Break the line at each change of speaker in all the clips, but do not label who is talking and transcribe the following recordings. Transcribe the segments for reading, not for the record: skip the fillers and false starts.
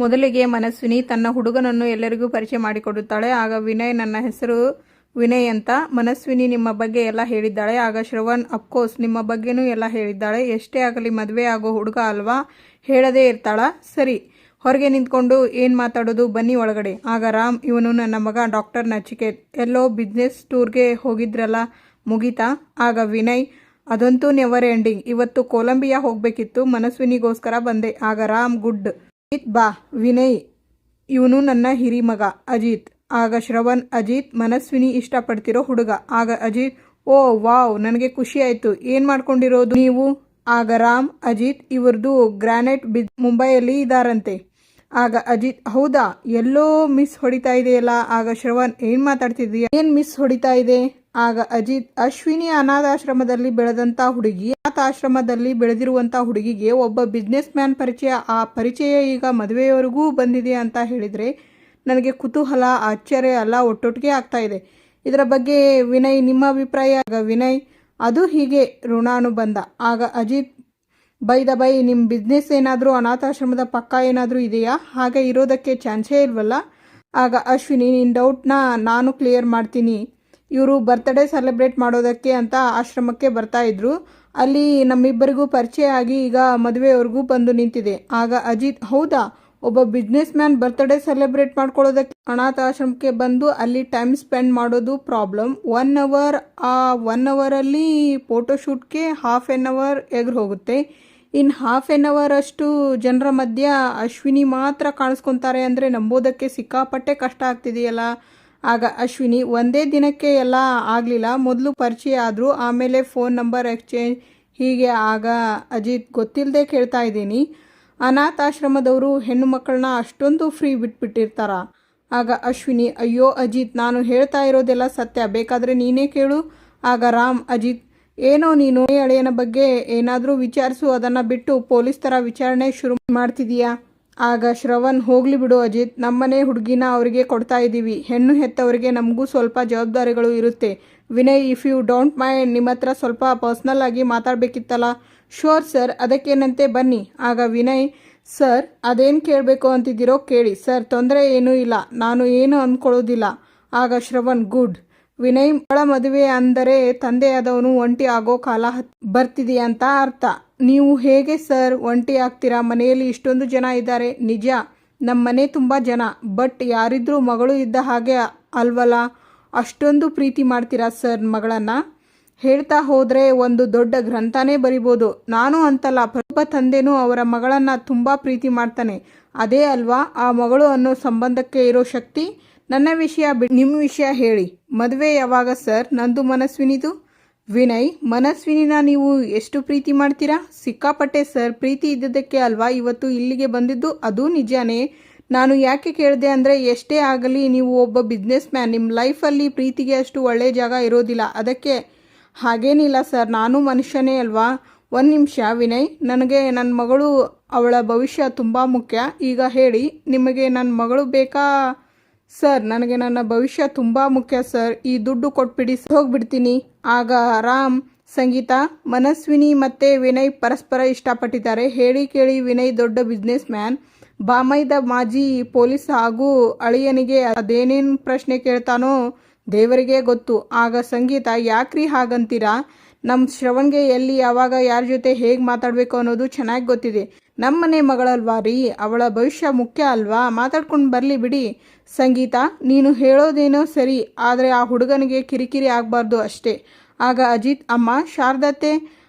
ಮೊದಲಿಗೆ ಮನಸ್ವಿನಿ ತನ್ನ ಹುಡುಗನನ್ನು ಎಲ್ಲರಿಗೂ ಪರಿಚಯ ಮಾಡಿಕೊಡುತ್ತಾಳೆ. ಆಗ ವಿನಯ್, ನನ್ನ ಹೆಸರು ವಿನಯ್ ಅಂತ. ಮನಸ್ವಿನಿ ನಿಮ್ಮ ಬಗ್ಗೆ ಎಲ್ಲ ಹೇಳಿದ್ದಾಳೆ. ಆಗ ಶ್ರವಣ್, ಅಫ್ಕೋರ್ಸ್ ನಿಮ್ಮ ಬಗ್ಗೆನೂ ಎಲ್ಲ ಹೇಳಿದ್ದಾಳೆ. ಎಷ್ಟೇ ಆಗಲಿ ಮದುವೆ ಆಗೋ ಹುಡುಗ ಅಲ್ವಾ, ಹೇಳದೇ ಇರ್ತಾಳ. ಸರಿ, ಹೊರಗೆ ನಿಂತ್ಕೊಂಡು ಏನು ಮಾತಾಡೋದು, ಬನ್ನಿ ಒಳಗಡೆ. ಆಗ ರಾಮ್, ಇವನು ನನ್ನ ಮಗ ಡಾಕ್ಟರ್ ನಚಿಕೇತ್. ಎಲ್ಲೋ ಬಿಸ್ನೆಸ್ ಟೂರ್ಗೆ ಹೋಗಿದ್ರಲ್ಲ, ಮುಗೀತಾ? ಆಗ ವಿನಯ್, ಅದಂತೂ ನೆವರ್ ಎಂಡಿಂಗ್. ಇವತ್ತು ಕೊಲಂಬಿಯಾ ಹೋಗಬೇಕಿತ್ತು, ಮನಸ್ವಿನಿಗೋಸ್ಕರ ಬಂದೆ. ಆಗ ರಾಮ್, ಗುಡ್. ಅಜಿತ್ ಬಾ. ವಿನಯ್, ಇವನು ನನ್ನ ಹಿರಿ ಮಗ ಅಜಿತ್. ಆಗ ಶ್ರವಣ್, ಅಜಿತ್ ಮನಸ್ವಿನಿ ಇಷ್ಟಪಡ್ತಿರೋ ಹುಡುಗ. ಆಗ ಅಜಿತ್, ಓ ವಾವ್, ನನಗೆ ಖುಷಿ ಆಯಿತು. ಏನು ಮಾಡ್ಕೊಂಡಿರೋದು ನೀವು? ಆಗ ರಾಮ್, ಅಜಿತ್ ಇವ್ರದ್ದು ಗ್ರಾನೈಟ್ ಮುಂಬೈಯಲ್ಲಿ ಇದ್ದಾರಂತೆ. ಆಗ ಅಜಿತ್, ಹೌದಾ, ಎಲ್ಲೋ ಮಿಸ್ ಹೊಡಿತಾ ಇದೆಯಲ್ಲ. ಆಗ ಶ್ರವಣ್, ಏನು ಮಾತಾಡ್ತಿದ್ದೀಯ, ಏನು ಮಿಸ್ ಹೊಡಿತಾ ಇದೆ? ಆಗ ಅಜಿತ್, ಅಶ್ವಿನಿ ಅನಾಥಾಶ್ರಮದಲ್ಲಿ ಬೆಳೆದಂಥ ಹುಡುಗಿ, ಅನಾಥಾಶ್ರಮದಲ್ಲಿ ಬೆಳೆದಿರುವಂಥ ಹುಡುಗಿಗೆ ಒಬ್ಬ ಬಿಸ್ನೆಸ್ ಮ್ಯಾನ್ ಪರಿಚಯ. ಆ ಪರಿಚಯ ಈಗ ಮದುವೆಯವರೆಗೂ ಬಂದಿದೆ ಅಂತ ಹೇಳಿದರೆ ನನಗೆ ಕುತೂಹಲ, ಆಶ್ಚರ್ಯ ಎಲ್ಲ ಒಟ್ಟೊಟ್ಟಿಗೆ ಆಗ್ತಾ ಇದೆ. ಇದರ ಬಗ್ಗೆ ವಿನಯ್, ನಿಮ್ಮ ಅಭಿಪ್ರಾಯ? ಆಗ ವಿನಯ್, ಅದು ಹೀಗೆ ಋಣಾನುಬಂಧ. ಆಗ ಅಜಿತ್, ಬೈ ನಿಮ್ಮ ಬಿಸ್ನೆಸ್ ಏನಾದರೂ ಅನಾಥಾಶ್ರಮದ ಪಕ್ಕ ಏನಾದರೂ ಇದೆಯಾ? ಹಾಗೆ ಇರೋದಕ್ಕೆ ಚಾನ್ಸೇ ಇಲ್ವಲ್ಲ. ಆಗ ಅಶ್ವಿನಿ, ನಿನ್ನ ಡೌಟ್ನ ನಾನು ಕ್ಲಿಯರ್ ಮಾಡ್ತೀನಿ. ಇವರು ಬರ್ತ್ಡೇ ಸೆಲೆಬ್ರೇಟ್ ಮಾಡೋದಕ್ಕೆ ಅಂತ ಆಶ್ರಮಕ್ಕೆ ಬರ್ತಾ ಇದ್ರು. ಅಲ್ಲಿ ನಮ್ಮಿಬ್ಬರಿಗೂ ಪರಿಚಯ ಆಗಿ ಈಗ ಮದುವೆವರೆಗೂ ಬಂದು ನಿಂತಿದೆ. ಆಗ ಅಜಿತ್, ಹೌದಾ, ಒಬ್ಬ ಬಿಸ್ನೆಸ್ ಮ್ಯಾನ್ ಬರ್ತ್ಡೇ ಸೆಲೆಬ್ರೇಟ್ ಮಾಡ್ಕೊಳ್ಳೋದಕ್ಕೆ ಅನಾಥಾಶ್ರಮಕ್ಕೆ ಬಂದು ಅಲ್ಲಿ ಟೈಮ್ ಸ್ಪೆಂಡ್ ಮಾಡೋದು ಪ್ರಾಬ್ಲಮ್. 1 ಅವರ್, ಆ 1 ಅವರಲ್ಲಿ ಫೋಟೋಶೂಟ್ಗೆ ಹಾಫ್ ಆನ್ ಅವರ್ ಎಗ್ರು ಹೋಗುತ್ತೆ. ಇನ್ನು ಹಾಫ್ ಆನ್ ಅವರ್ ಅಷ್ಟು ಜನರ ಮಧ್ಯ ಅಶ್ವಿನಿ ಮಾತ್ರ ಕಾಣಿಸ್ಕೊತಾರೆ ಅಂದರೆ ನಂಬೋದಕ್ಕೆ ಸಿಕ್ಕಾಪಟ್ಟೆ ಕಷ್ಟ ಆಗ್ತಿದೆಯಲ್ಲ. ಆಗ ಅಶ್ವಿನಿ, ಒಂದೇ ದಿನಕ್ಕೆ ಎಲ್ಲ ಆಗಲಿಲ್ಲ, ಮೊದಲು ಪರಿಚಯ ಆದರು, ಆಮೇಲೆ ಫೋನ್ ನಂಬರ್ ಎಕ್ಸ್ಚೇಂಜ್ ಹೀಗೆ. ಆಗ ಅಜಿತ್, ಗೊತ್ತಿಲ್ಲದೆ ಕೇಳ್ತಾ ಇದ್ದೀನಿ, ಅನಾಥಾಶ್ರಮದವರು ಹೆಣ್ಣು ಮಕ್ಕಳನ್ನ ಅಷ್ಟೊಂದು ಫ್ರೀ ಬಿಟ್ಬಿಟ್ಟಿರ್ತಾರ? ಆಗ ಅಶ್ವಿನಿ, ಅಯ್ಯೋ ಅಜಿತ್, ನಾನು ಹೇಳ್ತಾ ಇರೋದೆಲ್ಲ ಸತ್ಯ, ಬೇಕಾದರೆ ನೀನೇ ಕೇಳು. ಆಗ ರಾಮ್, ಅಜಿತ್ ಏನೋ ನೀನು ಅಳಿಯನ ಬಗ್ಗೆ ಏನಾದರೂ ವಿಚಾರಿಸು, ಅದನ್ನು ಬಿಟ್ಟು ಪೊಲೀಸ್ ಥರ ವಿಚಾರಣೆ ಶುರು ಮಾಡ್ತಿದೀಯಾ? ಆಗ ಶ್ರವಣ್, ಹೋಗ್ಲಿ ಬಿಡು ಅಜಿತ್, ನಮ್ಮನೆ ಹುಡುಗಿನ ಅವರಿಗೆ ಕೊಡ್ತಾ ಇದ್ದೀವಿ, ಹೆಣ್ಣು ಹೆತ್ತವರಿಗೆ ನಮಗೂ ಸ್ವಲ್ಪ ಜವಾಬ್ದಾರಿಗಳು ಇರುತ್ತೆ. Vinay, if you don't mind, ನಿಮ್ಮ ಹತ್ರ ಸ್ವಲ್ಪ ಪರ್ಸ್ನಲ್ ಆಗಿ ಮಾತಾಡಬೇಕಿತ್ತಲ್ಲ. ಶೋರ್ ಸರ್, ಅದಕ್ಕೇನಂತೆ, ಬನ್ನಿ. ಆಗ ವಿನಯ್, ಸರ್ ಅದೇನು ಕೇಳಬೇಕು ಅಂತಿದ್ದೀರೋ ಕೇಳಿ ಸರ್, ತೊಂದರೆ ಏನೂ ಇಲ್ಲ, ನಾನು ಏನು ಅಂದ್ಕೊಳ್ಳೋದಿಲ್ಲ. ಆಗ ಶ್ರವಣ್, ಗುಡ್. ವಿನಯ್, ಮಗಳ ಮದುವೆ ಅಂದರೆ ತಂದೆಯಾದವನು ಒಂಟಿ ಆಗೋ ಕಾಲ ಬರ್ತಿದೆಯಂತ ಅರ್ಥ. ನೀವು ಹೇಗೆ ಸರ್ ಒಂಟಿ ಆಗ್ತೀರಾ? ಮನೆಯಲ್ಲಿ ಇಷ್ಟೊಂದು ಜನ ಇದ್ದಾರೆ. ನಿಜ, ನಮ್ಮ ಮನೆ ತುಂಬ ಜನ, ಬಟ್ ಯಾರಿದ್ರೂ ಮಗಳು ಇದ್ದ ಹಾಗೆ ಅಲ್ವಲ್ಲ. ಅಷ್ಟೊಂದು ಪ್ರೀತಿ ಮಾಡ್ತೀರಾ ಸರ್ ಮಗಳನ್ನು? ಹೇಳ್ತಾ ಹೋದರೆ ಒಂದು ದೊಡ್ಡ ಗ್ರಂಥನೇ ಬರಿಬೋದು. ನಾನು ಅಂತಲ್ಲ, ಪ್ರತಿಯೊಬ್ಬ ತಂದೆನೂ ಅವರ ಮಗಳನ್ನು ತುಂಬ ಪ್ರೀತಿ ಮಾಡ್ತಾನೆ. ಅದೇ ಅಲ್ವಾ ಆ ಮಗಳು ಅನ್ನೋ ಸಂಬಂಧಕ್ಕೆ ಇರೋ ಶಕ್ತಿ. ನನ್ನ ವಿಷಯ ಬಿಡಿ, ನಿಮ್ಮ ವಿಷಯ ಹೇಳಿ. ಮದುವೆ ಯಾವಾಗ ಸರ್? ನಂದು ಮನಸ್ವಿನಿದು. ವಿನಯ್, ಮನಸ್ವಿನಿನ ನೀವು ಎಷ್ಟು ಪ್ರೀತಿ ಮಾಡ್ತೀರಾ? ಸಿಕ್ಕಾಪಟ್ಟೆ ಸರ್, ಪ್ರೀತಿ ಇದ್ದದಕ್ಕೆ ಅಲ್ವಾ ಇವತ್ತು ಇಲ್ಲಿಗೆ ಬಂದಿದ್ದು. ಅದು ನಿಜಾನೇ. ನಾನು ಯಾಕೆ ಕೇಳಿದೆ ಅಂದರೆ, ಎಷ್ಟೇ ಆಗಲಿ ನೀವು ಒಬ್ಬ ಬಿಸ್ನೆಸ್ ಮ್ಯಾನ್, ನಿಮ್ಮ ಲೈಫಲ್ಲಿ ಪ್ರೀತಿಗೆ ಅಷ್ಟು ಒಳ್ಳೆಯ ಜಾಗ ಇರೋದಿಲ್ಲ, ಅದಕ್ಕೆ. ಹಾಗೇನಿಲ್ಲ ಸರ್, ನಾನು ಮನುಷ್ಯನೇ ಅಲ್ವಾ. ಒಂದು ನಿಮಿಷ ವಿನಯ್, ನನಗೆ ನನ್ನ ಮಗಳು, ಅವಳ ಭವಿಷ್ಯ ತುಂಬ ಮುಖ್ಯ. ಈಗ ಹೇಳಿ, ನಿಮಗೆ ನನ್ನ ಮಗಳು ಬೇಕಾ? ಸರ್, ನನಗೆ ನನ್ನ ಭವಿಷ್ಯ ತುಂಬ ಮುಖ್ಯ ಸರ್, ಈ ದುಡ್ಡು ಕೊಟ್ಬಿಡಿ, ಹೋಗ್ಬಿಡ್ತೀನಿ. ಆಗ ರಾಮ್, ಸಂಗೀತ, ಮನಸ್ವಿನಿ ಮತ್ತು ವಿನಯ್ ಪರಸ್ಪರ ಇಷ್ಟಪಟ್ಟಿದ್ದಾರೆ. ಹೇಳಿ ಕೇಳಿ ವಿನಯ್ ದೊಡ್ಡ ಬಿಸ್ನೆಸ್ ಮ್ಯಾನ್, ಬಾಮೈದ ಮಾಜಿ ಪೊಲೀಸ್ ಹಾಗೂ ಅಳಿಯನಿಗೆ ಅದೇನೇನು ಪ್ರಶ್ನೆ ಕೇಳ್ತಾನೋ ದೇವರಿಗೆ ಗೊತ್ತು. ಆಗ ಸಂಗೀತ, ಯಾಕ್ರಿ ಹಾಗಂತೀರಾ? ನಮ್ಮ ಶ್ರವಣ್ಗೆ ಎಲ್ಲಿ, ಯಾವಾಗ, ಯಾರ ಜೊತೆ ಹೇಗೆ ಮಾತಾಡಬೇಕು ಅನ್ನೋದು ಚೆನ್ನಾಗಿ ಗೊತ್ತಿದೆ. ನಮ್ಮನೆ ಮಗಳಲ್ವಾ ರೀ, ಅವಳ ಭವಿಷ್ಯ ಮುಖ್ಯ ಅಲ್ವಾ, ಮಾತಾಡ್ಕೊಂಡು ಬರಲಿ ಬಿಡಿ. ಸಂಗೀತ, ನೀನು ಹೇಳೋದೇನೋ ಸರಿ, ಆದರೆ ಆ ಹುಡುಗನಿಗೆ ಕಿರಿಕಿರಿ ಆಗಬಾರ್ದು ಅಷ್ಟೇ. ಆಗ ಅಜಿತ್, ಅಮ್ಮ ಶಾರದತ್ತೆ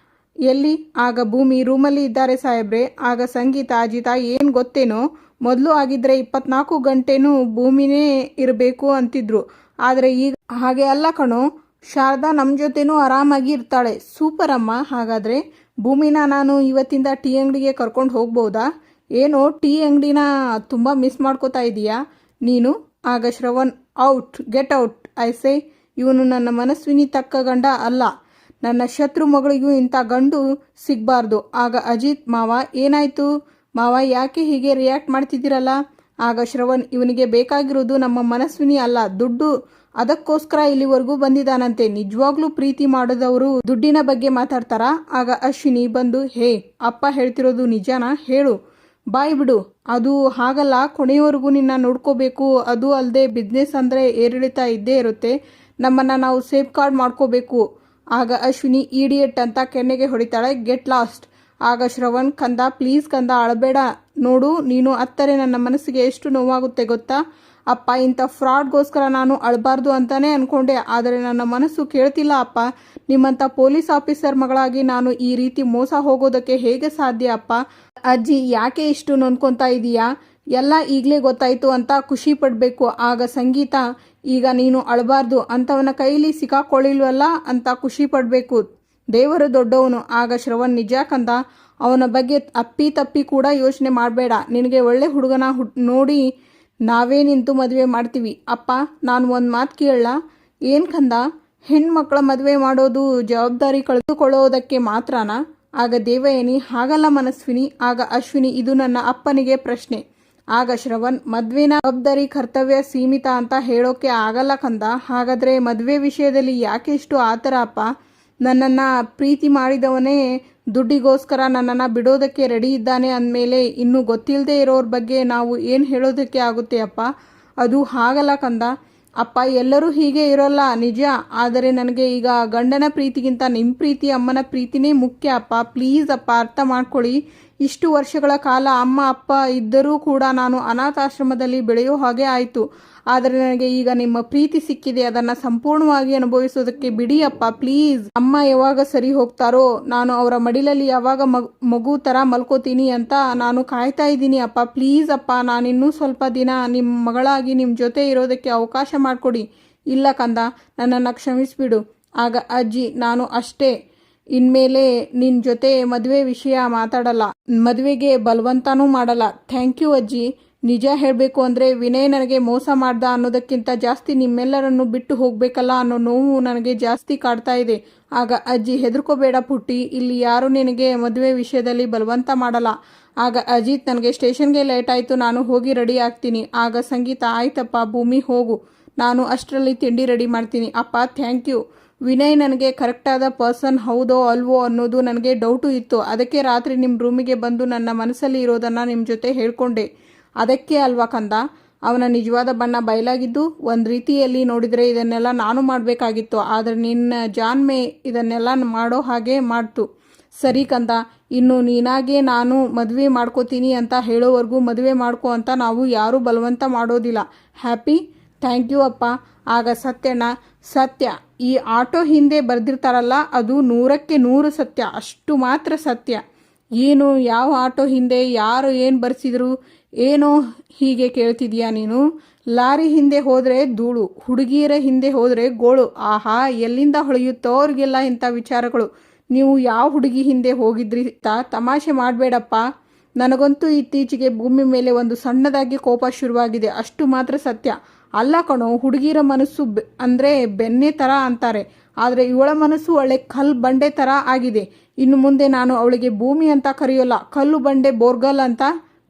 ಎಲ್ಲಿ? ಆಗ ಭೂಮಿ, ರೂಮಲ್ಲಿ ಇದ್ದಾರೆ ಸಾಹೇಬ್ರೆ. ಆಗ ಸಂಗೀತ, ಅಜಿತ ಏನು ಗೊತ್ತೇನೋ, ಮೊದಲು ಆಗಿದ್ದರೆ 24 ಗಂಟೆನೂ ಭೂಮಿನೇ ಇರಬೇಕು ಅಂತಿದ್ರು, ಆದರೆ ಈಗ ಹಾಗೆ ಅಲ್ಲ ಕಣೋ, ಶಾರದಾ ನಮ್ಮ ಜೊತೆನೂ ಆರಾಮಾಗಿ ಇರ್ತಾಳೆ. ಸೂಪರ್ ಅಮ್ಮ, ಹಾಗಾದರೆ ಭೂಮಿನ ನಾನು ಇವತ್ತಿಂದ ಟೀ ಅಂಗಡಿಗೆ ಕರ್ಕೊಂಡು ಹೋಗ್ಬೋದಾ? ಏನೋ ಟೀ ಅಂಗಡಿನ ತುಂಬ ಮಿಸ್ ಮಾಡ್ಕೋತಾ ಇದೀಯಾ ನೀನು? ಆಗ Shravan, out, get out I say. ಇವನು ನನ್ನ ಮನಸ್ವಿನಿ ತಕ್ಕ ಗಂಡ ಅಲ್ಲ, ನನ್ನ ಶತ್ರು ಮಗಳಿಗೂ ಇಂಥ ಗಂಡು ಸಿಗಬಾರ್ದು. ಆಗ ಅಜಿತ್, ಮಾವ ಏನಾಯಿತು ಮಾವ, ಯಾಕೆ ಹೀಗೆ ರಿಯಾಕ್ಟ್ ಮಾಡ್ತಿದ್ದೀರಲ್ಲ? ಆಗ ಶ್ರವಣ್, ಇವನಿಗೆ ಬೇಕಾಗಿರೋದು ನಮ್ಮ ಮನಸ್ವಿನಿ ಅಲ್ಲ, ದುಡ್ಡು. ಅದಕ್ಕೋಸ್ಕರ ಇಲ್ಲಿವರೆಗೂ ಬಂದಿದ್ದಾನಂತೆ. ನಿಜವಾಗ್ಲೂ ಪ್ರೀತಿ ಮಾಡೋದವರು ದುಡ್ಡಿನ ಬಗ್ಗೆ ಮಾತಾಡ್ತಾರಾ? ಆಗ ಅಶ್ವಿನಿ ಬಂದು, ಹೇ ಅಪ್ಪ ಹೇಳ್ತಿರೋದು ನಿಜಾನಾ ಹೇಳು. ಬಾಯ್ ಬಿಡು, ಅದು ಹಾಗಲ್ಲ, ಕೊನೆಯವರೆಗೂ ನಿನ್ನ ನೋಡ್ಕೋಬೇಕು. ಅದು ಅಲ್ಲದೆ ಬಿಸ್ನೆಸ್ ಅಂದರೆ ಏರಿಳಿತ ಇದ್ದೇ ಇರುತ್ತೆ, ನಮ್ಮನ್ನು ನಾವು ಸೇಫ್ ಗಾರ್ಡ್ ಮಾಡ್ಕೋಬೇಕು. ಆಗ ಅಶ್ವಿನಿ ಈಡಿಯಟ್ ಅಂತ ಕೆನ್ನೆಗೆ ಹೊಡಿತಾಳೆ. Get lost. ಆಗ ಶ್ರವಣ್, ಕಂದ ಪ್ಲೀಸ್ ಕಂದ ಅಳಬೇಡ, ನೋಡು ನೀನು ಅತ್ತರೆ ನನ್ನ ಮನಸ್ಸಿಗೆ ಎಷ್ಟು ನೋವಾಗುತ್ತೆ ಗೊತ್ತಾ ಅಪ್ಪ. ಇಂಥ ಫ್ರಾಡ್ಗೋಸ್ಕರ ನಾನು ಅಳಬಾರ್ದು ಅಂತಾನೆ ಅನ್ಕೊಂಡೆ, ಆದರೆ ನನ್ನ ಮನಸ್ಸು ಕೇಳ್ತಿಲ್ಲ ಅಪ್ಪ. ನಿಮ್ಮಂಥ ಪೊಲೀಸ್ ಆಫೀಸರ್ ಮಗಳಾಗಿ ನಾನು ಈ ರೀತಿ ಮೋಸ ಹೋಗೋದಕ್ಕೆ ಹೇಗೆ ಸಾಧ್ಯ ಅಪ್ಪ. ಅಜ್ಜಿ ಯಾಕೆ ಇಷ್ಟು ನೊಂದ್ಕೊತಾ ಇದೀಯಾ, ಎಲ್ಲ ಈಗಲೇ ಗೊತ್ತಾಯ್ತು ಅಂತ ಖುಷಿ ಪಡಬೇಕು. ಆಗ ಸಂಗೀತ, ಈಗ ನೀನು ಅಳಬಾರ್ದು, ಅಂಥವನ ಕೈಲಿ ಸಿಕ್ಕಾಕೊಳ್ಳಿಲ್ವಲ್ಲ ಅಂತ ಖುಷಿ ಪಡಬೇಕು. ದೇವರು ದೊಡ್ಡವನು. ಆಗ ಶ್ರವಣ್, ನಿಜ ಕಂದ, ಅವನ ಬಗ್ಗೆ ಅಪ್ಪಿ ತಪ್ಪಿ ಕೂಡ ಯೋಚನೆ ಮಾಡಬೇಡ. ನಿನಗೆ ಒಳ್ಳೆ ಹುಡುಗನ ನೋಡಿ ನಾವೇ ನಿಂತು ಮದುವೆ ಮಾಡ್ತೀವಿ. ಅಪ್ಪ ನಾನು ಒಂದು ಮಾತು ಕೇಳಲ್ಲ? ಏನು ಕಂದ, ಹೆಣ್ಮಕ್ಳ ಮದುವೆ ಮಾಡೋದು ಜವಾಬ್ದಾರಿ ಕಳೆದುಕೊಳ್ಳೋದಕ್ಕೆ ಮಾತ್ರನಾ? ಆಗ ದೇವಯಾನಿ, ಹಾಗಲ್ಲ ಮನಸ್ವಿನಿ. ಆಗ ಅಶ್ವಿನಿ, ಇದು ನನ್ನ ಅಪ್ಪನಿಗೆ ಪ್ರಶ್ನೆ. ಆಗ ಶ್ರವಣ್, ಮದುವೆನ ಜವಾಬ್ದಾರಿ ಕರ್ತವ್ಯ ಸೀಮಿತ ಅಂತ ಹೇಳೋಕೆ ಆಗಲ್ಲ ಕಂದ. ಹಾಗಾದರೆ ಮದುವೆ ವಿಷಯದಲ್ಲಿ ಯಾಕೆ ಇಷ್ಟು ಆತರ ಅಪ್ಪ? ನನ್ನನ್ನು ಪ್ರೀತಿ ಮಾಡಿದವನೇ ದುಡ್ಡಿಗೋಸ್ಕರ ನನ್ನನ್ನು ಬಿಡೋದಕ್ಕೆ ರೆಡಿ ಇದ್ದಾನೆ ಅಂದಮೇಲೆ ಇನ್ನು ಗೊತ್ತಿಲ್ಲದೆ ಇರೋರ ಬಗ್ಗೆ ನಾವು ಏನು ಹೇಳೋದಕ್ಕೆ ಆಗುತ್ತೆ ಅಪ್ಪ? ಅದು ಹಾಗಲ್ಲ ಕಂದ. ಅಪ್ಪ ಎಲ್ಲರೂ ಹೀಗೆ ಇರೋಲ್ಲ ನಿಜ, ಆದರೆ ನನಗೆ ಈಗ ಗಂಡನ ಪ್ರೀತಿಗಿಂತ ನಿಮ್ಮ ಪ್ರೀತಿ, ಅಮ್ಮನ ಪ್ರೀತಿನೇ ಮುಖ್ಯ ಅಪ್ಪ. ಪ್ಲೀಸ್ ಅಪ್ಪ ಅರ್ಥ ಮಾಡ್ಕೊಳ್ಳಿ. ಇಷ್ಟು ವರ್ಷಗಳ ಕಾಲ ಅಮ್ಮ ಅಪ್ಪ ಇದ್ದರೂ ಕೂಡ ನಾನು ಅನಾಥಾಶ್ರಮದಲ್ಲಿ ಬೆಳೆಯೋ ಹಾಗೆ ಆಯಿತು. ಆದರೆ ನನಗೆ ಈಗ ನಿಮ್ಮ ಪ್ರೀತಿ ಸಿಕ್ಕಿದೆ, ಅದನ್ನು ಸಂಪೂರ್ಣವಾಗಿ ಅನುಭವಿಸೋದಕ್ಕೆ ಬಿಡಿ ಅಪ್ಪ ಪ್ಲೀಸ್. ಅಮ್ಮ ಯಾವಾಗ ಸರಿ ಹೋಗ್ತಾರೋ, ನಾನು ಅವರ ಮಡಿಲಲ್ಲಿ ಯಾವಾಗ ಮಗು ಥರ ಮಲ್ಕೋತೀನಿ ಅಂತ ನಾನು ಕಾಯ್ತಾ ಇದ್ದೀನಿ ಅಪ್ಪ. ಪ್ಲೀಸ್ ಅಪ್ಪ, ನಾನಿನ್ನೂ ಸ್ವಲ್ಪ ದಿನ ನಿಮ್ಮ ಮಗಳಾಗಿ ನಿಮ್ಮ ಜೊತೆ ಇರೋದಕ್ಕೆ ಅವಕಾಶ ಮಾಡಿಕೊಡಿ. ಇಲ್ಲ ಕಂದ, ನನ್ನನ್ನು ಕ್ಷಮಿಸಿಬಿಡು. ಆಗ ಅಜ್ಜಿ, ನಾನು ಅಷ್ಟೇ, ಇನ್ಮೇಲೆ ನಿನ್ನ ಜೊತೆ ಮದುವೆ ವಿಷಯ ಮಾತಾಡಲ್ಲ, ಮದುವೆಗೆ ಬಲವಂತನೂ ಮಾಡಲ್ಲ. ಥ್ಯಾಂಕ್ ಯು ಅಜ್ಜಿ. ನಿಜ ಹೇಳಬೇಕು ಅಂದರೆ ವಿನಯ್ ನನಗೆ ಮೋಸ ಮಾಡ್ದ ಅನ್ನೋದಕ್ಕಿಂತ ಜಾಸ್ತಿ ನಿಮ್ಮೆಲ್ಲರನ್ನು ಬಿಟ್ಟು ಹೋಗಬೇಕಲ್ಲ ಅನ್ನೋ ನೋವು ನನಗೆ ಜಾಸ್ತಿ ಕಾಡ್ತಾ ಇದೆ. ಆಗ ಅಜ್ಜಿ, ಹೆದರ್ಕೋಬೇಡ ಪುಟ್ಟಿ, ಇಲ್ಲಿ ಯಾರು ನಿನಗೆ ಮದುವೆ ವಿಷಯದಲ್ಲಿ ಬಲವಂತ ಮಾಡಲ್ಲ. ಆಗ ಅಜಿತ್, ನನಗೆ ಸ್ಟೇಷನ್ಗೆ ಲೇಟ್ ಆಯಿತು, ನಾನು ಹೋಗಿ ರೆಡಿ ಆಗ್ತೀನಿ. ಆಗ ಸಂಗೀತ, ಆಯ್ತಪ್ಪ ಭೂಮಿ ಹೋಗು, ನಾನು ಅಷ್ಟರಲ್ಲಿ ತಿಂಡಿ ರೆಡಿ ಮಾಡ್ತೀನಿ. ಅಪ್ಪ ಥ್ಯಾಂಕ್ ಯು. ವಿನಯ್ ನನಗೆ ಕರೆಕ್ಟಾದ ಪರ್ಸನ್ ಹೌದೋ ಅಲ್ವೋ ಅನ್ನೋದು ನನಗೆ ಡೌಟು ಇತ್ತು. ಅದಕ್ಕೆ ರಾತ್ರಿ ನಿಮ್ಮ ರೂಮಿಗೆ ಬಂದು ನನ್ನ ಮನಸ್ಸಲ್ಲಿ ಇರೋದನ್ನು ನಿಮ್ಮ ಜೊತೆ ಹೇಳ್ಕೊಂಡೆ. ಅದಕ್ಕೆ ಅಲ್ವಾ ಕಂದ ಅವನ ನಿಜವಾದ ಬಣ್ಣ ಬಯಲಾಗಿದ್ದು? ಒಂದು ರೀತಿಯಲ್ಲಿ ನೋಡಿದರೆ ಇದನ್ನೆಲ್ಲ ನಾನು ಮಾಡಬೇಕಾಗಿತ್ತು, ಆದರೆ ನಿನ್ನ ಜಾನ್ಮೆ ಇದನ್ನೆಲ್ಲ ಮಾಡೋ ಹಾಗೆ ಮಾಡ್ತು. ಸರಿ ಕಂದ, ಇನ್ನು ನೀನಾಗೆ ನಾನು ಮದುವೆ ಮಾಡ್ಕೋತೀನಿ ಅಂತ ಹೇಳೋವರೆಗೂ ಮದುವೆ ಮಾಡ್ಕೋ ಅಂತ ನಾವು ಯಾರೂ ಬಲವಂತ ಮಾಡೋದಿಲ್ಲ. ಹ್ಯಾಪಿ? ಥ್ಯಾಂಕ್ ಯು ಅಪ್ಪ. ಆಗ ಸತ್ಯಣ್ಣ, ಸತ್ಯ, ಈ ಆಟೋ ಹಿಂದೆ ಬರೆದಿರ್ತಾರಲ್ಲ ಅದು 100ಕ್ಕೆ 100 ಸತ್ಯ, ಅಷ್ಟು ಮಾತ್ರ ಸತ್ಯ. ಏನು, ಯಾವ ಆಟೋ ಹಿಂದೆ ಯಾರು ಏನು ಬರೆಸಿದ್ರು ಏನೋ ಹೀಗೆ ಕೇಳ್ತಿದ್ಯಾ ನೀನು? ಲಾರಿ ಹಿಂದೆ ಹೋದರೆ ಧೂಳು, ಹುಡುಗಿಯರ ಹಿಂದೆ ಹೋದರೆ ಗೋಳು. ಆಹಾ, ಎಲ್ಲಿಂದ ಹೊಳೆಯುತ್ತೋ ಅವ್ರಿಗೆಲ್ಲ ಇಂಥ ವಿಚಾರಗಳು. ನೀವು ಯಾವ ಹುಡುಗಿ ಹಿಂದೆ ಹೋಗಿದ್ರಿ? ತಮಾಷೆ ಮಾಡಬೇಡಪ್ಪ. ನನಗಂತೂ ಇತ್ತೀಚೆಗೆ ಭೂಮಿ ಮೇಲೆ ಒಂದು ಸಣ್ಣದಾಗಿ ಕೋಪ ಶುರುವಾಗಿದೆ, ಅಷ್ಟು ಮಾತ್ರ ಸತ್ಯ. ಅಲ್ಲ ಕಣೋ, ಹುಡುಗಿರ ಮನಸ್ಸು ಅಂದರೆ ಬೆಣ್ಣೆ ಥರ ಅಂತಾರೆ, ಆದರೆ ಇವಳ ಮನಸ್ಸು ಒಳ್ಳೆ ಕಲ್ಲು ಬಂಡೆ ಥರ ಆಗಿದೆ. ಇನ್ನು ಮುಂದೆ ನಾನು ಅವಳಿಗೆ ಭೂಮಿ ಅಂತ ಕರೆಯೋಲ್ಲ, ಕಲ್ಲು ಬಂಡೆ ಬೋರ್ಗಲ್ ಅಂತ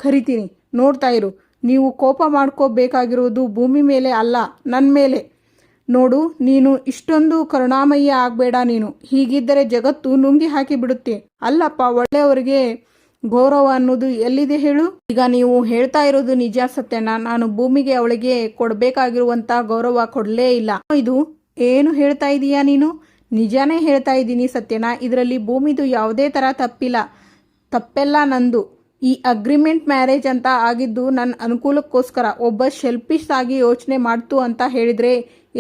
ಕರಿತೀನಿ. ನೋಡ್ತಾ ಇರು. ನೀವು ಕೋಪ ಮಾಡ್ಕೋಬೇಕಾಗಿರೋದು ಭೂಮಿ ಮೇಲೆ ಅಲ್ಲ, ನನ್ನ ಮೇಲೆ. ನೋಡು, ನೀನು ಇಷ್ಟೊಂದು ಕರುಣಾಮಯ್ಯ ಆಗಬೇಡ ನೀನು. ಹೀಗಿದ್ದರೆ ಜಗತ್ತು ನುಂಗಿ ಹಾಕಿ ಬಿಡುತ್ತೆ. ಅಲ್ಲಪ್ಪ, ಒಳ್ಳೆಯವರಿಗೆ ಗೌರವ ಅನ್ನೋದು ಎಲ್ಲಿದೆ ಹೇಳು? ಈಗ ನೀವು ಹೇಳ್ತಾ ಇರೋದು ನಿಜ ಸತ್ಯನ. ನಾನು ಭೂಮಿಗೆ ಅವಳಿಗೆ ಕೊಡಬೇಕಾಗಿರುವಂಥ ಗೌರವ ಕೊಡಲೇ ಇಲ್ಲ. ಇದು ಏನು ಹೇಳ್ತಾ ಇದೀಯಾ ನೀನು? ನಿಜಾನೇ ಹೇಳ್ತಾ ಇದ್ದೀನಿ ಸತ್ಯನ. ಇದರಲ್ಲಿ ಭೂಮಿದು ಯಾವುದೇ ಥರ ತಪ್ಪಿಲ್ಲ, ತಪ್ಪೆಲ್ಲ ನಂದು. ಈ ಅಗ್ರಿಮೆಂಟ್ ಮ್ಯಾರೇಜ್ ಅಂತ ಆಗಿದ್ದು ನನ್ನ ಅನುಕೂಲಕ್ಕೋಸ್ಕರ. ಒಬ್ಬ ಶೆಲ್ಫಿಶ್ ಆಗಿ ಯೋಚನೆ ಮಾಡ್ತು ಅಂತ ಹೇಳಿದರೆ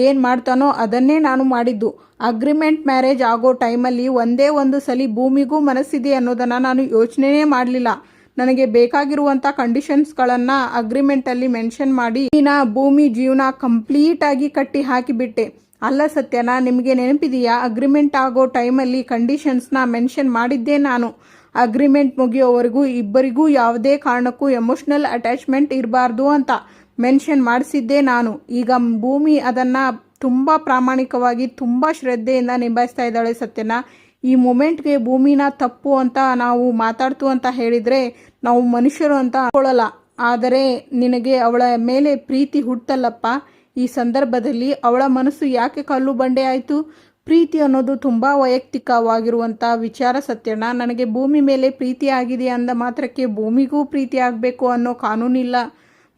ಏನು ಮಾಡ್ತಾನೋ ಅದನ್ನೇ ನಾನು ಮಾಡಿದ್ದು. ಅಗ್ರಿಮೆಂಟ್ ಮ್ಯಾರೇಜ್ ಆಗೋ ಟೈಮಲ್ಲಿ ಒಂದೇ ಒಂದು ಸಲ ಭೂಮಿಗೂ ಮನಸ್ಸಿದೆ ಅನ್ನೋದನ್ನು ನಾನು ಯೋಚನೆಯೇ ಮಾಡಲಿಲ್ಲ. ನನಗೆ ಬೇಕಾಗಿರುವಂಥ ಕಂಡೀಷನ್ಸ್ಗಳನ್ನು ಅಗ್ರಿಮೆಂಟಲ್ಲಿ ಮೆನ್ಷನ್ ಮಾಡಿ ಭೂಮಿ ಜೀವನ ಕಂಪ್ಲೀಟಾಗಿ ಕಟ್ಟಿ ಹಾಕಿಬಿಟ್ಟೆ. ಅಲ್ಲ ಸತ್ಯನ, ನಿಮಗೆ ನೆನಪಿದೆಯಾ? ಅಗ್ರಿಮೆಂಟ್ ಆಗೋ ಟೈಮಲ್ಲಿ ಕಂಡೀಷನ್ಸ್ನ ಮೆನ್ಷನ್ ಮಾಡಿದ್ದೇ ನಾನು. ಅಗ್ರಿಮೆಂಟ್ ಮುಗಿಯೋವರೆಗೂ ಇಬ್ಬರಿಗೂ ಯಾವುದೇ ಕಾರಣಕ್ಕೂ ಎಮೋಷ್ನಲ್ ಅಟ್ಯಾಚ್ಮೆಂಟ್ ಇರಬಾರ್ದು ಅಂತ ಮೆನ್ಷನ್ ಮಾಡಿಸಿದ್ದೇ ನಾನು. ಈಗ ಭೂಮಿ ಅದನ್ನು ತುಂಬ ಪ್ರಾಮಾಣಿಕವಾಗಿ ತುಂಬ ಶ್ರದ್ಧೆಯಿಂದ ನಿಭಾಯಿಸ್ತಾ ಇದ್ದಾಳೆ ಸತ್ಯನ. ಈ ಮೂಮೆಂಟ್ಗೆ ಭೂಮಿನ ತಪ್ಪು ಅಂತ ನಾವು ಮಾತಾಡ್ತು ಅಂತ ಹೇಳಿದರೆ ನಾವು ಮನುಷ್ಯರು ಅಂತ ಅನ್ಕೊಳ್ಳಲ್ಲ. ಆದರೆ ನಿನಗೆ ಅವಳ ಮೇಲೆ ಪ್ರೀತಿ ಹುಟ್ಟಲ್ಲಪ್ಪ. ಈ ಸಂದರ್ಭದಲ್ಲಿ ಅವಳ ಮನಸ್ಸು ಯಾಕೆ ಕಲ್ಲು ಬಂಡೆ ಆಯಿತು? ಪ್ರೀತಿ ಅನ್ನೋದು ತುಂಬ ವೈಯಕ್ತಿಕವಾಗಿರುವಂಥ ವಿಚಾರ ಸತ್ಯಣ್ಣ. ನನಗೆ ಭೂಮಿ ಮೇಲೆ ಪ್ರೀತಿ ಆಗಿದೆ ಅಂದ ಮಾತ್ರಕ್ಕೆ ಭೂಮಿಗೂ ಪ್ರೀತಿ ಆಗಬೇಕು ಅನ್ನೋ ಕಾನೂನಿಲ್ಲ.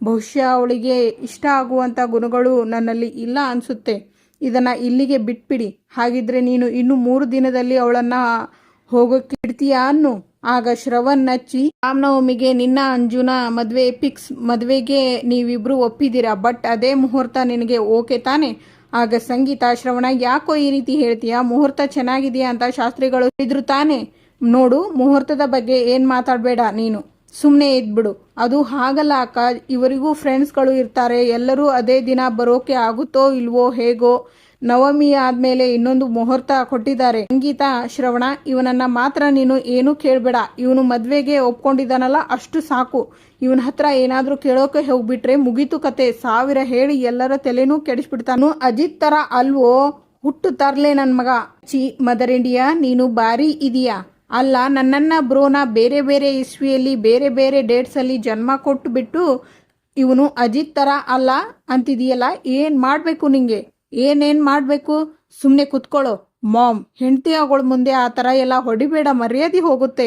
ಬಹುಶಃ ಅವಳಿಗೆ ಇಷ್ಟ ಆಗುವಂಥ ಗುಣಗಳು ನನ್ನಲ್ಲಿ ಇಲ್ಲ ಅನಿಸುತ್ತೆ. ಇದನ್ನು ಇಲ್ಲಿಗೆ ಬಿಟ್ಬಿಡಿ. ಹಾಗಿದ್ರೆ ನೀನು ಇನ್ನು 3 ದಿನದಲ್ಲಿ ಅವಳನ್ನು ಹೋಗೋಕ್ಕೆ ಬಿಡ್ತೀಯಾ ಅನ್ನು. ಆಗ ಶ್ರವಣ್ ನಚ್ಚಿ, ರಾಮನವಮಿಗೆ ನಿನ್ನ ಅಂಜುನ ಮದುವೆ ಫಿಕ್ಸ್. ಮದುವೆಗೆ ನೀವಿಬ್ರು ಒಪ್ಪಿದ್ದೀರಾ, ಬಟ್ ಅದೇ ಮುಹೂರ್ತ ನಿನಗೆ ಓಕೆ ತಾನೆ? ಆಗ ಸಂಗೀತ, ಶ್ರವಣ ಯಾಕೋ ಈ ರೀತಿ ಹೇಳ್ತೀಯಾ? ಮುಹೂರ್ತ ಚೆನ್ನಾಗಿದೆಯಾ ಅಂತ ಶಾಸ್ತ್ರಿಗಳು ಹೇಳಿದ್ರು ತಾನೆ. ನೋಡು, ಮುಹೂರ್ತದ ಬಗ್ಗೆ ಏನು ಮಾತಾಡಬೇಡ ನೀನು, ಸುಮ್ಮನೆ ಇದ್ಬಿಡು. ಅದು ಹಾಗಲ್ಲ ಅಕ್ಕ, ಇವರಿಗೂ ಫ್ರೆಂಡ್ಸ್ಗಳು ಇರ್ತಾರೆ, ಎಲ್ಲರೂ ಅದೇ ದಿನ ಬರೋಕೆ ಆಗುತ್ತೋ ಇಲ್ವೋ ಹೇಗೋ. ನವಮಿ ಆದಮೇಲೆ ಇನ್ನೊಂದು ಮುಹೂರ್ತ ಕೊಟ್ಟಿದ್ದಾರೆ. ಸಂಗೀತ, ಶ್ರವಣ ಇವನನ್ನು ಮಾತ್ರ ನೀನು ಏನೂ ಕೇಳಬೇಡ. ಇವನು ಮದುವೆಗೆ ಒಪ್ಕೊಂಡಿದ್ದಾನಲ್ಲ ಅಷ್ಟು ಸಾಕು. ಇವನ ಹತ್ರ ಏನಾದರೂ ಕೇಳೋಕೆ ಹೋಗ್ಬಿಟ್ರೆ ಮುಗೀತು ಕತೆ. 1000 ಹೇಳಿ ಎಲ್ಲರ ತಲೆನೂ ಕೆಡಿಸ್ಬಿಡ್ತಾನು. ಅಜಿತ್ ಥರ ಅಲ್ವೋ, ಹುಟ್ಟು ತರ್ಲೆ ನನ್ನ ಮಗ. ಮದರ್ ಇಂಡಿಯಾ, ನೀನು ಬಾರಿ ಇದೆಯಾ? ಅಲ್ಲ, ನನ್ನನ್ನು ಬ್ರೋನ ಬೇರೆ ಬೇರೆ ಇಸ್ವಿಯಲ್ಲಿ ಬೇರೆ ಬೇರೆ ಡೇಟ್ಸಲ್ಲಿ ಜನ್ಮ ಕೊಟ್ಟು ಬಿಟ್ಟು ಇವನು ಅಜಿತ್ ಥರ ಅಲ್ಲ ಅಂತಿದೆಯಲ್ಲ. ಏನು ಮಾಡಬೇಕು ನಿಂಗೆ? ಏನೇನು ಮಾಡಬೇಕು? ಸುಮ್ಮನೆ ಕುತ್ಕೊಳ್ಳೋ. ಮಾಮ್, ಹೆಂಡತಿ ಆಗೋಳ ಮುಂದೆ ಆ ಥರ ಎಲ್ಲ ಹೊಡಿಬೇಡ, ಮರ್ಯಾದೆ ಹೋಗುತ್ತೆ.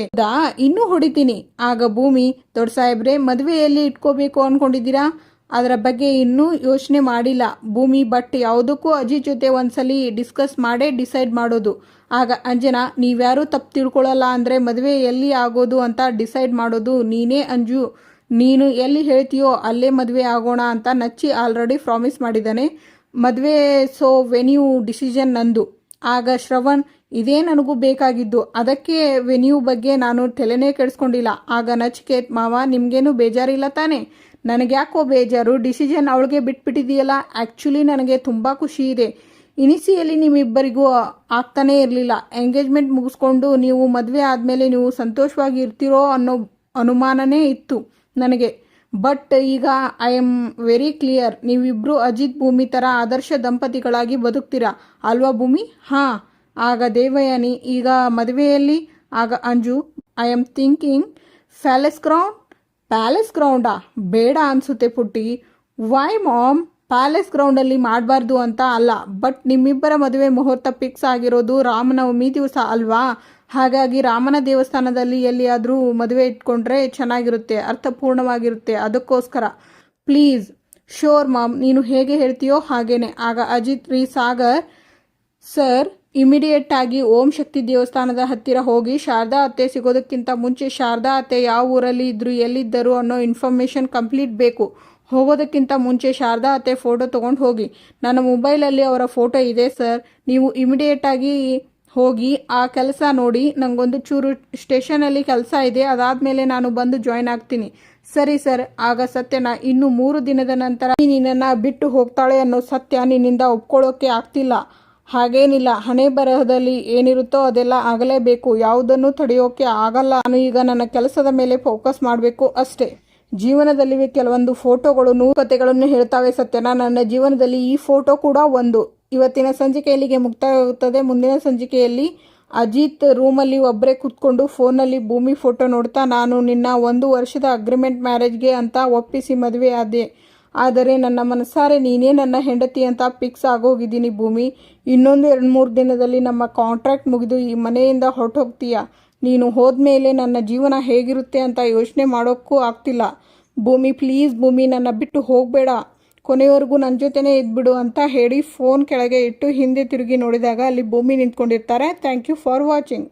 ಇನ್ನೂ ಹೊಡಿತೀನಿ. ಆಗ ಭೂಮಿ, ದೊಡ್ಡ ಸಾಹೇಬ್ರೆ, ಮದುವೆಯಲ್ಲಿ ಇಟ್ಕೋಬೇಕು ಅಂದ್ಕೊಂಡಿದ್ದೀರಾ? ಅದರ ಬಗ್ಗೆ ಇನ್ನೂ ಯೋಚನೆ ಮಾಡಿಲ್ಲ ಭೂಮಿ, ಬಟ್ ಯಾವುದಕ್ಕೂ ಅಜಿತ್ ಜೊತೆ ಒಂದ್ಸಲಿ ಡಿಸ್ಕಸ್ ಮಾಡೇ ಡಿಸೈಡ್ ಮಾಡೋದು. ಆಗ ಅಂಜನಾ, ನೀವ್ಯಾರೂ ತಪ್ಪು ತಿಳ್ಕೊಳ್ಳಲ್ಲ ಅಂದರೆ ಮದುವೆ ಎಲ್ಲಿ ಆಗೋದು ಅಂತ ಡಿಸೈಡ್ ಮಾಡೋದು ನೀನೇ ಅಂಜು. ನೀನು ಎಲ್ಲಿ ಹೇಳ್ತೀಯೋ ಅಲ್ಲೇ ಮದುವೆ ಆಗೋಣ ಅಂತ ನಚ್ಚಿ ಆಲ್ರೆಡಿ ಪ್ರಾಮಿಸ್ ಮಾಡಿದ್ದಾನೆ. ಮದುವೆ ಸೊ ವೆನ್ಯೂ ಡಿಸಿಷನ್ ನಂದು. ಆಗ ಶ್ರವಣ್, ಇದೇ ನನಗೂ ಬೇಕಾಗಿದ್ದು, ಅದಕ್ಕೆ ವೆನ್ಯೂ ಬಗ್ಗೆ ನಾನು ತಲೆನೇ ಕೆಡಿಸ್ಕೊಂಡಿಲ್ಲ. ಆಗ ನಚಿಕೇತ್, ಮಾವ ನಿಮಗೇನು ಬೇಜಾರಿಲ್ಲ ತಾನೆ? ನನಗೆ ಯಾಕೋ ಬೇಜಾರು, ಡಿಸಿಷನ್ ಅವಳಿಗೆ ಬಿಟ್ಬಿಟ್ಟಿದೆಯಲ್ಲ. ಆ್ಯಕ್ಚುಲಿ ನನಗೆ ತುಂಬ ಖುಷಿ ಇದೆ. ಇನಿಸಿಯಲಿ ನಿಮ್ಮಿಬ್ಬರಿಗೂ ಆಗ್ತಾನೇ ಇರಲಿಲ್ಲ. ಎಂಗೇಜ್ಮೆಂಟ್ ಮುಗಿಸ್ಕೊಂಡು ನೀವು ಮದುವೆ ಆದಮೇಲೆ ನೀವು ಸಂತೋಷವಾಗಿ ಇರ್ತೀರೋ ಅನ್ನೋ ಅನುಮಾನನೇ ಇತ್ತು ನನಗೆ. ಬಟ್ ಈಗ ಐ ಆಮ್ ವೆರಿ ಕ್ಲಿಯರ್. ನೀವಿಬ್ಬರು ಅಜಿತ್ ಭೂಮಿ ಥರ ಆದರ್ಶ ದಂಪತಿಗಳಾಗಿ ಬದುಕ್ತೀರಾ ಅಲ್ವಾ ಭೂಮಿ? ಹಾಂ. ಆಗ ದೇವಯಾನಿ, ಈಗ ಮದುವೆಯಲ್ಲಿ? ಆಗ Anju, I am thinking palace ಗ್ರೌಂಡಾ? ಬೇಡ ಅನಿಸುತ್ತೆ ಪುಟ್ಟಿ. Y ma'am? ಪ್ಯಾಲೇಸ್ ಗ್ರೌಂಡಲ್ಲಿ ಮಾಡಬಾರ್ದು ಅಂತ ಅಲ್ಲ, ಬಟ್ ನಿಮ್ಮಿಬ್ಬರ ಮದುವೆ ಮುಹೂರ್ತ ಫಿಕ್ಸ್ ಆಗಿರೋದು ರಾಮನವಮಿ ದಿವಸ ಅಲ್ವಾ? ಹಾಗಾಗಿ ರಾಮನ ದೇವಸ್ಥಾನದಲ್ಲಿ ಎಲ್ಲಿಯಾದರೂ ಮದುವೆ ಇಟ್ಕೊಂಡ್ರೆ ಚೆನ್ನಾಗಿರುತ್ತೆ, ಅರ್ಥಪೂರ್ಣವಾಗಿರುತ್ತೆ. ಅದಕ್ಕೋಸ್ಕರ ಪ್ಲೀಸ್. ಶೋರ್ ಮಾಮ್, ನೀನು ಹೇಗೆ ಹೇಳ್ತೀಯೋ ಹಾಗೇನೆ. ಆಗ ಅಜಿತ್, ರೀ ಸಾಗರ್ ಸರ್, ಇಮಿಡಿಯೇಟ್ ಆಗಿ ಓಂ ಶಕ್ತಿ ದೇವಸ್ಥಾನದ ಹತ್ತಿರ ಹೋಗಿ ಶಾರದಾ ಅತ್ತೆ ಸಿಗೋದಕ್ಕಿಂತ ಮುಂಚೆ ಶಾರದಾ ಅತ್ತೆ ಯಾವ ಊರಲ್ಲಿ ಇದ್ರು, ಎಲ್ಲಿದ್ದರು ಅನ್ನೋ ಇನ್ಫಾರ್ಮೇಷನ್ ಕಂಪ್ಲೀಟ್ ಬೇಕು. ಹೋಗೋದಕ್ಕಿಂತ ಮುಂಚೆ ಶಾರದಾ ಅತ್ತೆ ಫೋಟೋ ತೊಗೊಂಡು ಹೋಗಿ. ನನ್ನ ಮೊಬೈಲಲ್ಲಿ ಅವರ ಫೋಟೋ ಇದೆ ಸರ್. ನೀವು ಇಮಿಡಿಯೇಟಾಗಿ ಹೋಗಿ ಆ ಕೆಲಸ ನೋಡಿ. ನನಗೊಂದು ಚೂರು ಸ್ಟೇಷನಲ್ಲಿ ಕೆಲಸ ಇದೆ, ಅದಾದಮೇಲೆ ನಾನು ಬಂದು ಜಾಯ್ನ್ ಆಗ್ತೀನಿ. ಸರಿ ಸರ್. ಆಗ ಸತ್ಯನ, ಇನ್ನು 3 ದಿನದ ನಂತರ ನಿನ್ನನ್ನು ಬಿಟ್ಟು ಹೋಗ್ತಾಳೆ ಅನ್ನೋ ಸತ್ಯ ನಿನ್ನಿಂದ ಒಪ್ಕೊಳ್ಳೋಕೆ ಆಗ್ತಿಲ್ಲ. ಹಾಗೇನಿಲ್ಲ, ಹಣೆ ಬರಹದಲ್ಲಿ ಏನಿರುತ್ತೋ ಅದೆಲ್ಲ ಆಗಲೇಬೇಕು, ಯಾವುದನ್ನು ತಡೆಯೋಕೆ ಆಗಲ್ಲ. ನಾನು ಈಗ ನನ್ನ ಕೆಲಸದ ಮೇಲೆ ಫೋಕಸ್ ಮಾಡಬೇಕು ಅಷ್ಟೇ. ಜೀವನದಲ್ಲಿ ಕೆಲವೊಂದು ಫೋಟೋಗಳು 100 ಕಥೆಗಳನ್ನು ಹೇಳ್ತಾವೆ ಸತ್ಯನ. ನನ್ನ ಜೀವನದಲ್ಲಿ ಈ ಫೋಟೋ ಕೂಡ ಒಂದು. ಇವತ್ತಿನ ಸಂಚಿಕೆಯಲ್ಲಿಗೆ ಮುಕ್ತಾಯವಾಗುತ್ತದೆ. ಮುಂದಿನ ಸಂಚಿಕೆಯಲ್ಲಿ ಅಜಿತ್ ರೂಮಲ್ಲಿ ಒಬ್ಬರೇ ಕೂತ್ಕೊಂಡು ಫೋನಲ್ಲಿ ಭೂಮಿ ಫೋಟೋ ನೋಡ್ತಾ, ನಾನು ನಿನ್ನ 1 ವರ್ಷದ ಅಗ್ರಿಮೆಂಟ್ ಮ್ಯಾರೇಜ್ಗೆ ಅಂತ ಒಪ್ಪಿಸಿ ಮದುವೆ ಆದೆ, ಆದರೆ ನನ್ನ ಮನಸಾರೆ ನೀನೇ ನನ್ನ ಹೆಂಡತಿ ಅಂತ ಫಿಕ್ಸ್ ಆಗೋಗಿದ್ದೀನಿ ಭೂಮಿ. ಇನ್ನೊಂದು 2-3 ದಿನದಲ್ಲಿ ನಮ್ಮ ಕಾಂಟ್ರಾಕ್ಟ್ ಮುಗಿದು ಈ ಮನೆಯಿಂದ ಹೊರಟೋಗ್ತೀಯ. ನೀನು ಹೋದ್ಮೇಲೆ ನನ್ನ ಜೀವನ ಹೇಗಿರುತ್ತೆ ಅಂತ ಯೋಚನೆ ಮಾಡೋಕ್ಕೂ ಆಗ್ತಿಲ್ಲ ಭೂಮಿ. ಪ್ಲೀಸ್ ಭೂಮಿ, ನನ್ನ ಬಿಟ್ಟು ಹೋಗಬೇಡ, ಕೊನೆಯವರೆಗೂ ನನ್ನ ಜೊತೆನೇ ಇದ್ಬಿಡು ಅಂತ ಹೇಳಿ ಫೋನ್ ಕೆಳಗೆ ಇಟ್ಟು ಹಿಂದೆ ತಿರುಗಿ ನೋಡಿದಾಗ ಅಲ್ಲಿ ಭೂಮಿ ನಿಂತ್ಕೊಂಡಿರ್ತಾರೆ. Thank you for watching.